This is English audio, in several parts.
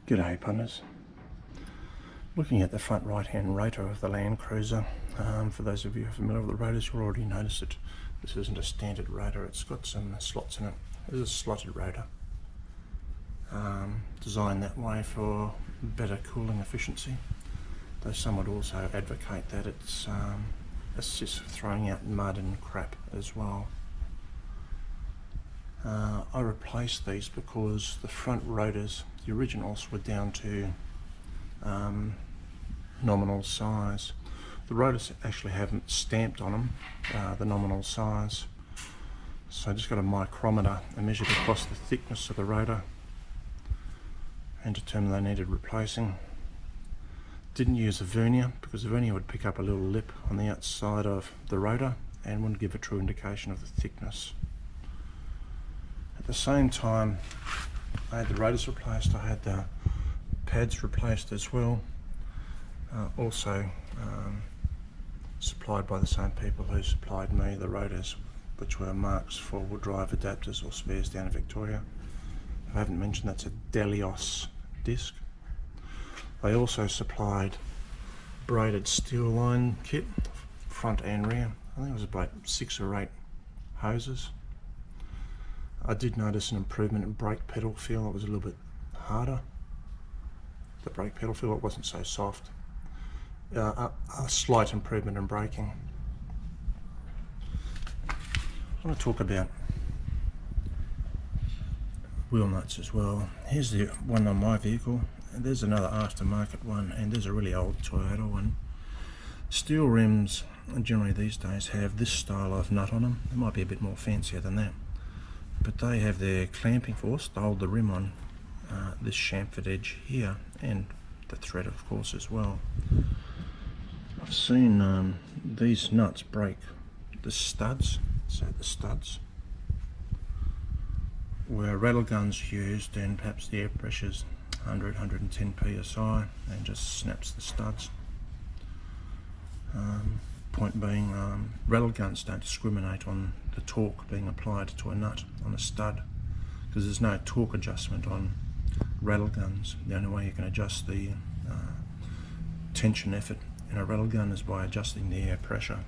G'day punters. Looking at the front right hand rotor of the Landcruiser, for those of you who are familiar with the rotors, you'll already notice that this isn't a standard rotor, it's got some slots in it. This is a slotted rotor, designed that way for better cooling efficiency, though some would also advocate that it's assists throwing out mud and crap as well. I replaced these because the front rotors, the originals, were down to nominal size. The rotors actually haven't stamped on them the nominal size, so I just got a micrometer and measured across the thickness of the rotor and determined they needed replacing. Didn't use a vernier because the vernier would pick up a little lip on the outside of the rotor and wouldn't give a true indication of the thickness. At the same time, I had the rotors replaced, I had the pads replaced as well, also supplied by the same people who supplied me the rotors, which were Marks 4-wheel drive adapters or spares down in Victoria. I haven't mentioned that's a Delios disc. They also supplied braided steel line kit, front and rear. I think it was about 6 or 8 hoses. I did notice an improvement in brake pedal feel. It was a little bit harder. The brake pedal feel, it wasn't so soft. A slight improvement in braking. I want to talk about wheel nuts as well. Here's the one on my vehicle, and there's another aftermarket one, and there's a really old Toyota one. Steel rims generally these days have this style of nut on them. It might be a bit more fancier than that, but they have their clamping force to hold the rim on this chamfered edge here, and the thread of course as well. I've seen these nuts break the studs, so the studs where rattle guns used, and perhaps the air pressure's 100-110 psi, and just snaps the studs. Point being, rattle guns don't discriminate on the torque being applied to a nut on a stud, because there's no torque adjustment on rattle guns. The only way you can adjust the tension effort in a rattle gun is by adjusting the air pressure.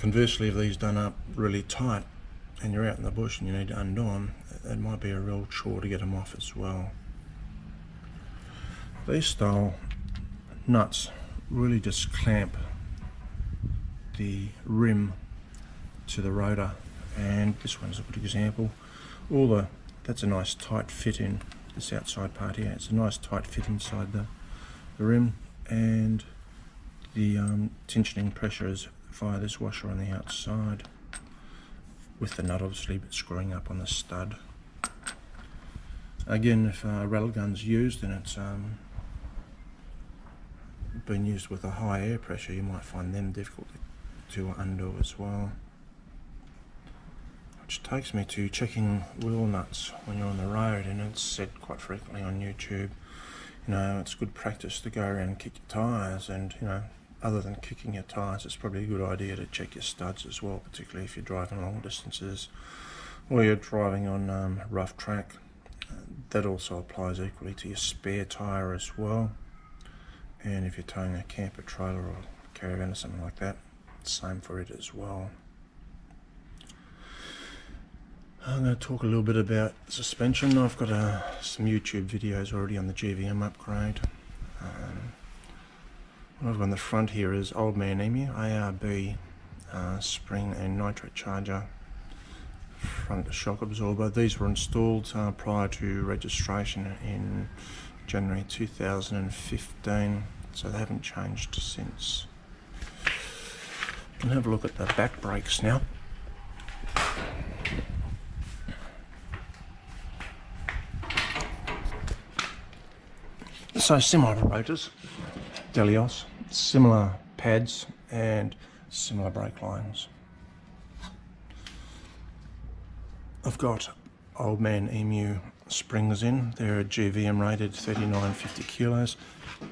Conversely, if these done up really tight and you're out in the bush and you need to undo them, it might be a real chore to get them off as well. These style nuts really just clamp the rim to the rotor, and this one's a good example. That's a nice tight fit in this outside part here. It's a nice tight fit inside the rim, and the tensioning pressure is via this washer on the outside, with the nut obviously screwing up on the stud. Again, if a rattle gun's used and it's been used with a high air pressure, you might find them difficult to undo as well. Which takes me to checking wheel nuts when you're on the road, and it's said quite frequently on YouTube, you know, it's good practice to go around and kick your tyres, and you know, other than kicking your tyres, it's probably a good idea to check your studs as well, particularly if you're driving long distances or you're driving on rough track. That also applies equally to your spare tyre as well, and if you're towing a camper trailer or caravan or something like that, same for it as well. I'm going to talk a little bit about suspension. I've got some YouTube videos already on the GVM upgrade. What I've got on the front here is Old Man Emu, ARB spring and nitrate charger, front shock absorber. These were installed prior to registration in January 2015, so they haven't changed since. You can have a look at the back brakes now. So similar rotors, Delios, similar pads and similar brake lines. I've got Old Man Emu springs in. They're GVM rated 3950 kilos,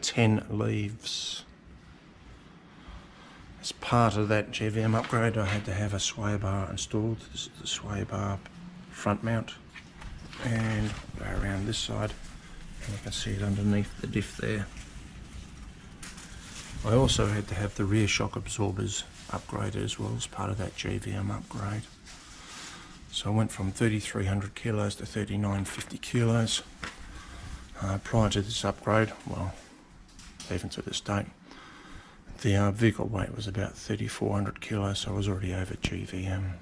10 leaves. As part of that GVM upgrade, I had to have a sway bar installed. This is the sway bar front mount. and go around this side, and you can see it underneath the diff there. I also had to have the rear shock absorbers upgraded as well as part of that GVM upgrade. So I went from 3,300 kilos to 3,950 kilos. Prior to this upgrade, well, even to this date, the vehicle weight was about 3,400 kilos, so I was already over GVM.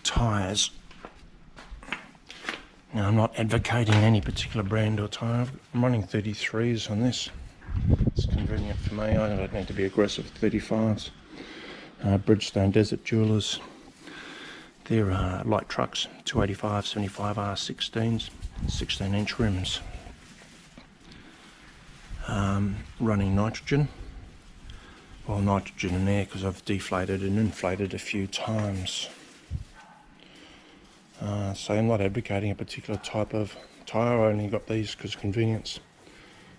Tyres. Now, I'm not advocating any particular brand or tyre. I'm running 33s on this. It's convenient for me. I don't need to be aggressive with 35s. Bridgestone Desert Jewelers. They're light trucks, 285, 75R 16s, 16-inch rims. Running nitrogen. Well, nitrogen and air, because I've deflated and inflated a few times. So I'm not advocating a particular type of tyre. I only got these because of convenience.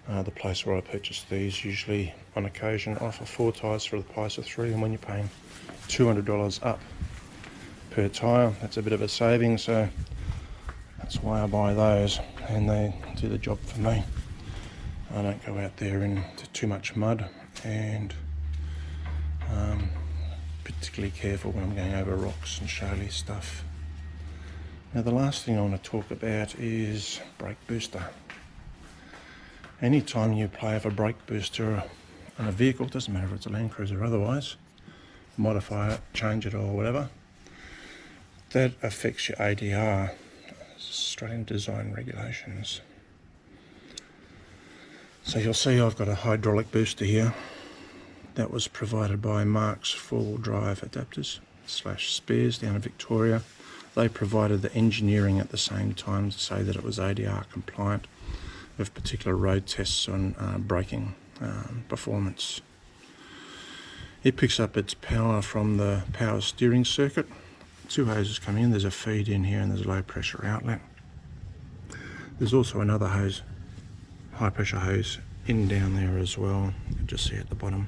The place where I purchased these usually on occasion offer 4 tyres for the price of 3, and when you're paying $200 up per tyre, that's a bit of a saving, so that's why I buy those, and they do the job for me. I don't go out there into too much mud, and particularly careful when I'm going over rocks and shaly stuff. Now, the last thing I want to talk about is brake booster. Anytime you play with a brake booster on a vehicle, doesn't matter if it's a Landcruiser or otherwise, modify it, change it or whatever, that affects your ADR, Australian Design Regulations. So you'll see I've got a hydraulic booster here that was provided by Mark's 4-wheel drive adapters / spares down in Victoria. They provided the engineering at the same time to say that it was ADR compliant with particular road tests on braking performance. It picks up its power from the power steering circuit. 2 hoses come in, there's a feed in here and there's a low pressure outlet. There's also another hose, high pressure hose, in down there as well. You can just see at the bottom.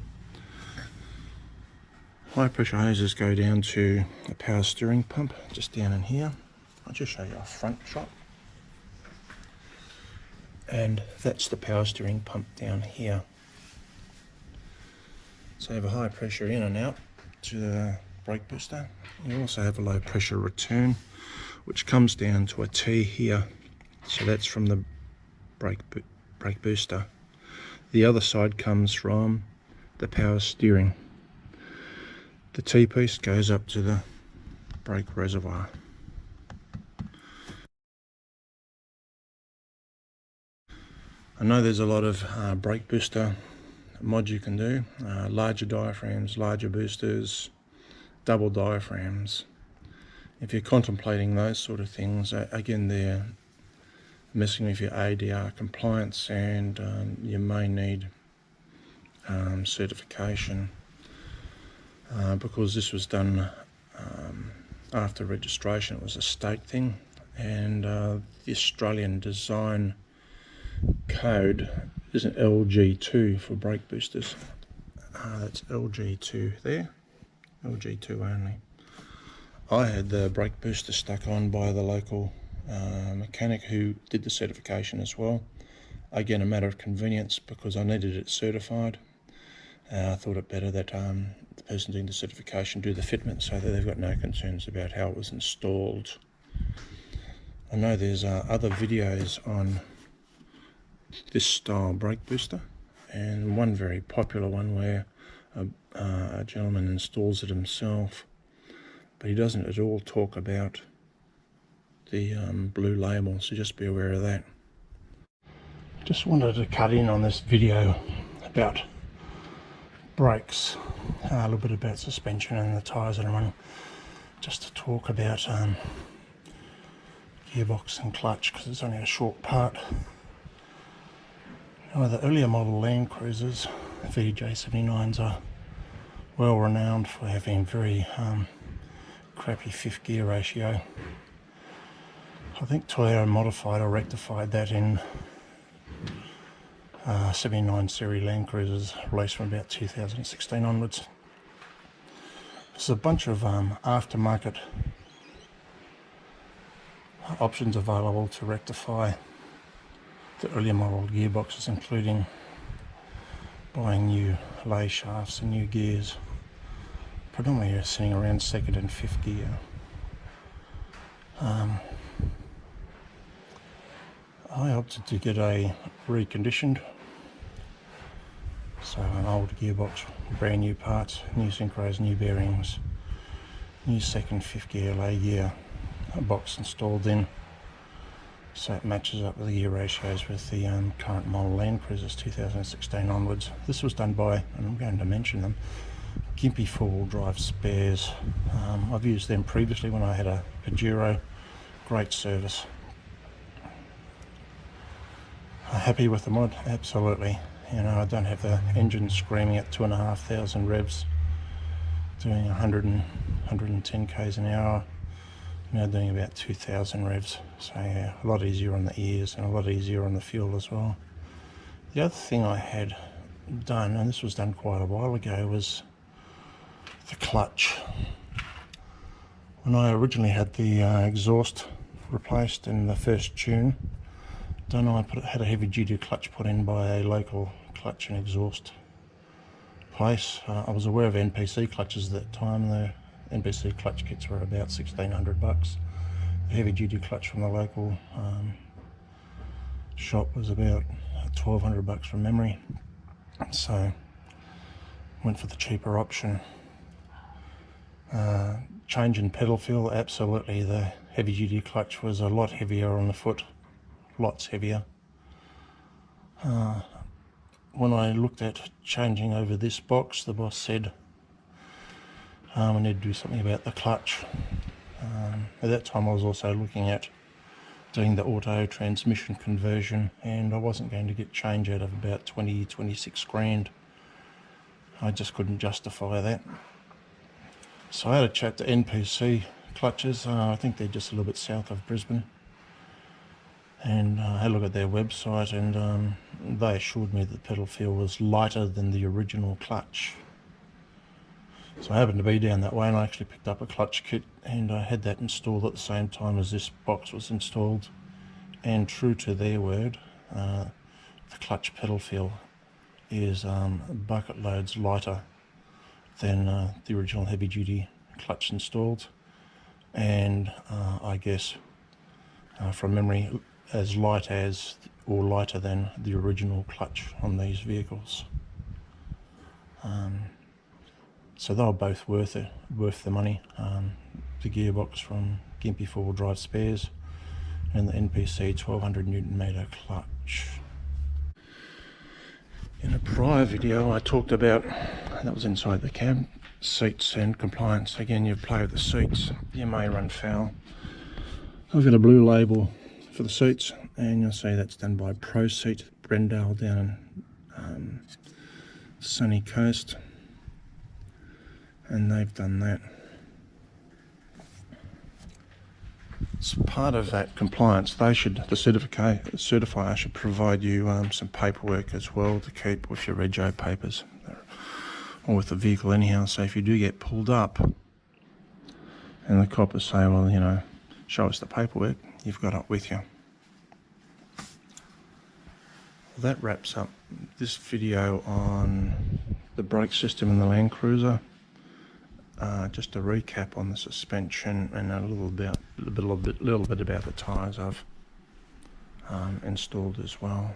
High pressure hoses go down to a power steering pump just down in here. I'll just show you a front shot. And that's the power steering pump down here. So you have a high pressure in and out to the brake booster. You also have a low pressure return, which comes down to a T here. So that's from the brake booster. The other side comes from the power steering. The T-piece goes up to the brake reservoir. I know there's a lot of brake booster mods you can do. Larger diaphragms, larger boosters, double diaphragms. If you're contemplating those sort of things, again, they're messing with your ADR compliance, and you may need certification. Because this was done after registration. It was a state thing, and the Australian Design Code is an LG2 for brake boosters. That's LG2 there, LG2 only. I had the brake booster stuck on by the local mechanic who did the certification as well. Again, a matter of convenience, because I needed it certified. I thought it better that the person doing the certification do the fitment so that they've got no concerns about how it was installed. I know there's other videos on this style brake booster, and one very popular one where a gentleman installs it himself, but he doesn't at all talk about the blue label, so just be aware of that. Just wanted to cut in on this video about brakes, a little bit about suspension and the tyres that I'm running, just to talk about gearbox and clutch, because it's only a short part. Now, the earlier model Lancruisers, VJ79s, are well renowned for having very crappy fifth gear ratio. I think Toyota modified or rectified that in 79 series Landcruisers released from about 2016 onwards. There's a bunch of aftermarket options available to rectify the earlier model gearboxes, including buying new lay shafts and new gears. Predominantly you're sitting around second and fifth gear. I opted to get a reconditioned, so an old gearbox, brand new parts, new synchros, new bearings, new second, fifth gear, lay gear, a box installed in, so it matches up with the gear ratios with the current model Landcruisers 2016 onwards. This was done by, and I'm going to mention them, Gimpy 4-wheel drive spares. I've used them previously when I had a Pajero. Great service. Happy with the mod? Absolutely. You know, I don't have the engine screaming at 2,500 revs, doing 110 k's an hour. Now doing about 2,000 revs. So yeah, a lot easier on the ears and a lot easier on the fuel as well. The other thing I had done, and this was done quite a while ago, was the clutch. When I originally had the exhaust replaced in the first tune, I had a heavy duty clutch put in by a local clutch and exhaust place. I was aware of NPC clutches at that time. The NPC clutch kits were about $1,600. The heavy duty clutch from the local shop was about $1,200 from memory. So went for the cheaper option. Change in pedal feel, absolutely. The heavy duty clutch was a lot heavier on the foot. Lots heavier. When I looked at changing over this box, the boss said I need to do something about the clutch. At that time I was also looking at doing the auto transmission conversion, and I wasn't going to get change out of about 26 grand. I just couldn't justify that. So I had a chat to NPC clutches. I think they're just a little bit south of Brisbane. And I had a look at their website, and they assured me that the pedal feel was lighter than the original clutch. So I happened to be down that way, and I actually picked up a clutch kit, and I had that installed at the same time as this box was installed. And true to their word, the clutch pedal feel is bucket loads lighter than the original heavy duty clutch installed, and I guess from memory as light as or lighter than the original clutch on these vehicles. So they were both worth the money. The gearbox from Gimpy 4-wheel drive spares and the NPC 1200 Newton meter clutch. In a prior video I talked about, that was inside the cab, seats and compliance. Again, you play with the seats, you may run foul. I've got a blue label for the seats, and you'll see that's done by Pro Seat, Brendale down in Sunny Coast, and they've done that. As part of that compliance, the certifier should provide you some paperwork as well to keep with your rego papers, or with the vehicle anyhow. So if you do get pulled up and the coppers say, well, you know, show us the paperwork, you've got it with you. Well, that wraps up this video on the brake system in the Lancruiser. Just a recap on the suspension and a little bit about the tyres I've installed as well.